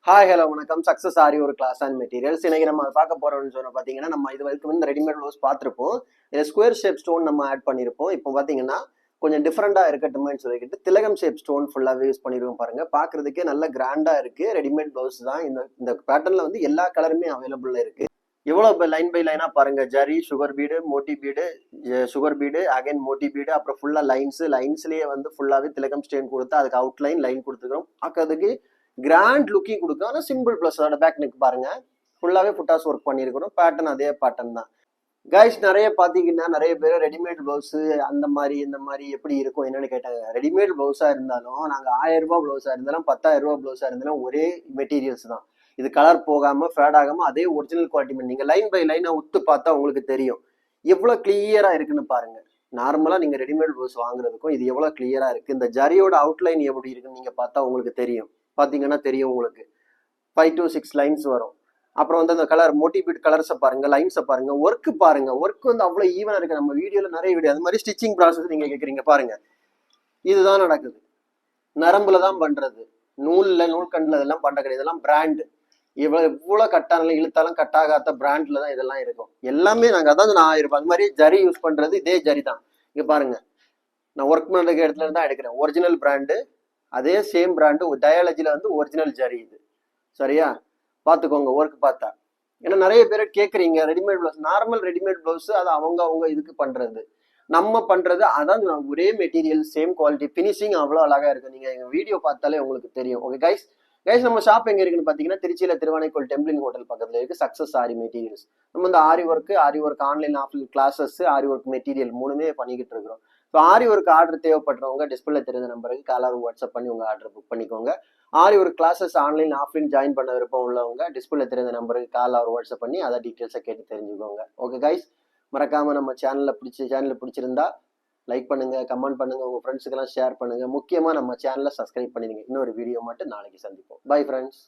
Hi hello வணக்கம். Success ஆரி ஒரு class and materials. இன்னைக்கு நம்ம பார்க்க போறோம்னு சொன்ன பார்த்தீங்கன்னா, நம்ம இது வரைக்கும் இந்த ரெடிமேட் ப்ளவுஸ் பார்த்துருப்போம். இதில் ஸ்கொயர் ஷேப் ஸ்டோன் நம்ம ஆட் பண்ணியிருப்போம். இப்போ பார்த்தீங்கன்னா கொஞ்சம் டிஃப்ரெண்டா இருக்கட்டுமேன்னு சொல்லிக்கிட்டு திலகம் ஷேப் ஸ்டோன் ஃபுல்லாகவே யூஸ் பண்ணிருக்கோம். பாருங்க, பார்க்கறதுக்கே நல்ல கிராண்டா இருக்கு. ரெடிமேட் ப்ளவுஸ் தான். இந்த பேட்டர்ல வந்து எல்லா கலருமே அவைலபிள்ல இருக்கு. எவ்வளவு லைன் பை லைனா பாருங்க. Zari, sugar bead, Moti bead, sugar bead, again Moti bead, அப்புறம் ஃபுல்லா லைன்ஸ்லயே வந்து ஃபுல்லாவே திலகம் ஸ்டேன் கொடுத்து அதுக்கு அவுட்லைன் லைன் கொடுத்துக்கிறோம். பார்க்கறதுக்கு கிராண்ட் லுக்கிங் கொடுக்கும். ஆனால் சிம்பிள் பிளஸ். அதோட பேக் நெக் பாருங்க, ஃபுல்லாவே புட்டாஸ் ஒர்க் பண்ணிருக்கணும். பேட்டர்ன் அதே பேட்டர்ன் தான். கைஸ், நிறைய பாத்தீங்கன்னா நிறைய பேர் ரெடிமேட் பிளவுஸ் அந்த மாதிரி இந்த மாதிரி எப்படி இருக்கும் என்னன்னு கேட்டாங்க. ரெடிமேட் பிளவுஸா இருந்தாலும் நாங்க 1000 ரூபாய் பிளவுஸா இருந்தாலும் 10,000 ரூபாய் பிளவுஸா இருந்தாலும் ஒரே மெட்டீரியல்ஸ் தான். இது கலர் போகாம ஃபேட் ஆகாம அதே ஒரிஜினல் குவாலிட்டி. நீங்க லைன் பை லைனா உத்து பார்த்தா உங்களுக்கு தெரியும் எவ்வளவு கிளியரா இருக்குன்னு பாருங்க. நார்மலா நீங்க ரெடிமேட் பிளவுஸ் வாங்குறதுக்கும் இது எவ்வளவு கிளியரா இருக்கு. இந்த ஜரியோட அவுட்லைன் எப்படி இருக்குன்னு நீங்க பார்த்தா உங்களுக்கு தெரியும். பாத்தீங்கன்னா தெரியும் உங்களுக்கு. 5 to 6 லைன்ஸ் வரும். அப்புறம் வந்து அந்த கலர் மோட்டிவேட் கலர்ஸை பாருங்க, லைன்ஸை பாருங்க, ஒர்க் பாருங்க. ஒர்க் வந்து அவ்வளவு ஈவனா இருக்கு. நம்ம வீடியோல நிறைய வீடியோ அது மாதிரி ஸ்டிச்சிங் ப்ராசஸ் நீங்க கேட்குறீங்க பாருங்க. இதுதான் நடக்குது. நரம்புல தான் பண்றது, நூல்கண்டுல இதெல்லாம் பண்ற கிடையாது. இதெல்லாம் பிராண்டு. எவ்வளவு கட்டானாலும் இழுத்தாலும் கட்டாகாத பிராண்ட்ல தான் இதெல்லாம் இருக்கும். எல்லாமே நாங்க அதான் நான் 1000 ரூபாய். அது மாதிரி ஜரி யூஸ் பண்றது இதே ஜரி தான். இங்க பாருங்க, நான் ஒர்க் பண்ற இடத்துல இருந்து தான் எடுக்கிறேன். ஒரிஜினல் பிராண்டு, அதே சேம் பிராண்டு. டயாலஜில வந்து ஒரிஜினல் ஜரி இது. சரியா? பார்த்துக்கோங்க ஒர்க் பார்த்தா. ஏன்னா நிறைய பேர் கேட்குறீங்க readymade blouse. Normal readymade blouse அது அவங்க இதுக்கு பண்றது. நம்ம பண்றது அதான் ஒரே மெட்டீரியல், சேம் குவாலிட்டி, ஃபினிஷிங் அவ்வளோ அழகா இருக்கு. நீங்க எங்க வீடியோ பார்த்தாலே உங்களுக்கு தெரியும். Okay guys. நம்ம ஷாப் எங்க இருக்குன்னு பாத்தீங்கன்னா திருச்சியில திருவானைக்கோள் டெம்பிளின் ஹோட்டல் பக்கத்துல இருக்கு. Success aari materials. நம்ம இந்த aari work online offline classes, aari work material மூணுமே பண்ணிக்கிட்டு இருக்கிறோம். ஸோ ஆரி ஒர்க் ஆர்டர் தேவைப்படுறவங்க டிஸ்பிளே தெரிந்த நம்பருக்கு காலர் வாட்ஸ்அப் பண்ணி உங்க ஆர்டர் புக் பண்ணிக்கோங்க. Aari work classes online offline join பண்ண விருப்பம் உள்ளவங்க டிஸ்பிளே தெரிந்த நம்பருக்கு காலர் வாட்ஸ்அப் பண்ணி அதை டீட்டெயில்ஸை கேட்டு தெரிஞ்சுக்கோங்க. ஓகே கைஸ், மறக்காம நம்ம சேனலை பிடிச்சிருந்தா லைக் பண்ணுங்க, கமெண்ட் பண்ணுங்க, உங்க ஃப்ரெண்ட்ஸுக்கெல்லாம் ஷேர் பண்ணுங்க. முக்கியமா நம்ம சேனலை சப்ஸ்கிரைப் பண்ணிடுங்க. இன்னொரு வீடியோ மட்டும் நாளைக்கு சந்திப்போம். Bye friends.